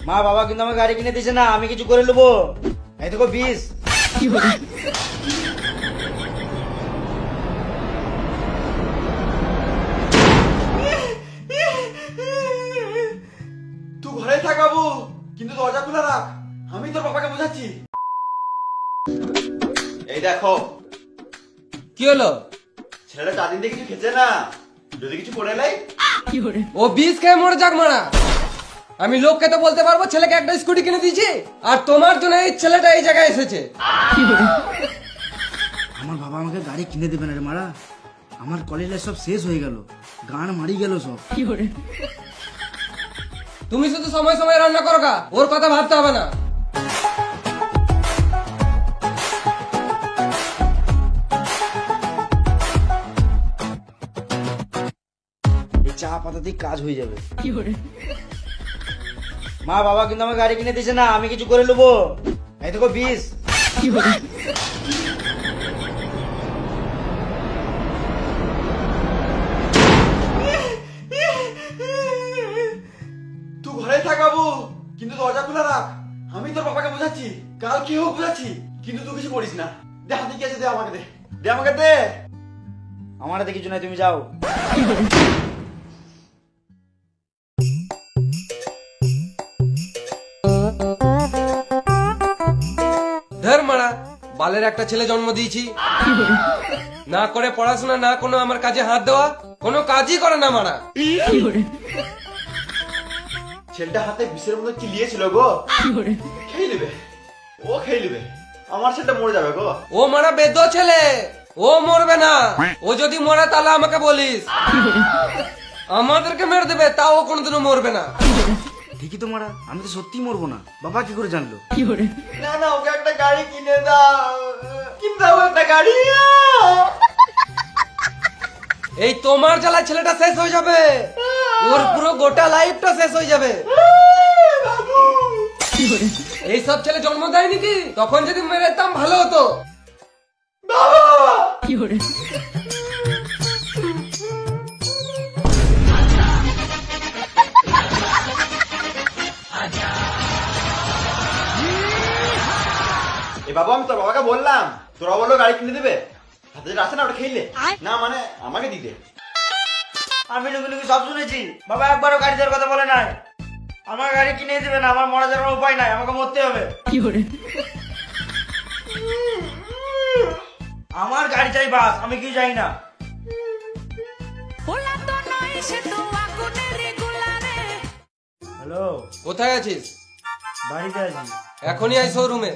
মা বাবা কিন্তু আমার গাড়ি কিনে দিছে না, আমি কিছু করে নেবো। এই দেখো 20। তুই ঘরে থাক বাবু, কিন্তু দরজা খোলা রাখ, আমি তোর বাবাকে বোঝাচ্ছি। এই দেখো কি হলো? ছেলেটা 4 দিন থেকে কিছু খেছে না, যদি কিছু করে লাই। ও 20 খেয়ে মরে যাক মারা। আমি লোককে তো বলতে পারবো ছেলেকে একটা স্কুটি কিনে দিয়েছি, আর তোমার জন্য এই ছেলেটা এই জায়গায় এসেছে। আমার বাবা আমাকে গাড়ি কিনে দেবে না রে মারা। আমার কলেজে সব শেষ হয়ে গেল, গান মারি গেল সব। তুমি শুধু সময় সময় রান্না করো গা, ওর কথা ভাবতে হবে না। এই চা পাতা দিয়ে কাজ হয়ে যাবে। মা বাবা কিন্তু আমার গাড়ি কিনে দিছে না, আমি কিছু করে নেবো। এই দেখো 20। তুই ঘরে থাক বাবু, কিন্তু দরজা খোলা রাখ, আমি তোর বাবাকে বোঝাচ্ছি। কাল কি হোক বোঝাচ্ছি, কিন্তু তুই কিছু করিস না। দে হাতে কি আছে, দে আমাকে দে, দে আমাকে দে। আমার হাতে কিছু নাই, তুমি যাও। ধর মারা, বালের একটা ছেলে জন্ম দিয়েছি, না করে পড়াশোনা, না কোনো আমার কাজে হাত দেওয়া, কোনো কাজই করে না মারা। ছেলেটা হাতে বিষের মতো চিলিয়েছিল গো, খেয়ে নেবে, ও খেয়ে নেবে। আমার ছেলেটা মরে যাবে গো। ও মারা বেদ ছেলে, ও মরবে না। ও যদি মরে তাহলে আমাকে বলিস, আমাদেরকে মেরে দেবে, তাও ও কোনোদিনও মরবে না। ঠিকই তো মারা, আমি তো সত্যি মরবো না। বাবা কি করে জানলো? না না, ওকে একটা গাড়ি কিনে দাও, কিনে দাও একটা গাড়ি। এই তোমার জ্বালায় ছেলেটা শেষ হয়ে যাবে, ওর পুরো গোটা লাইফটা শেষ হয়ে যাবে। এই সব ছেলে জন্ম দেয় নাকি? তখন যদি মেরে দিতাম ভালো হতো। এ বাবা, আমি তোর বাবাকে বললাম, তোরা বললো গাড়ি কিনে দেবে, হাতে যেটা আছে না ওটা খেলে না, মানে আমাকে দিতে। আমি লুকি লুকি সব শুনেছি। বাবা একবারও গাড়ি দেওয়ার কথা বলে নাই। আমার গাড়ি কিনে দেবে না, আমার মরা যাওয়ার কোনো উপায় নাই, আমাকে মরতে হবে। আমার গাড়ি চাই বাস, আমি কি চাই না। হ্যালো, কোথায় আছিস? বাড়িতে আছি। এখনই আই শোরুমে।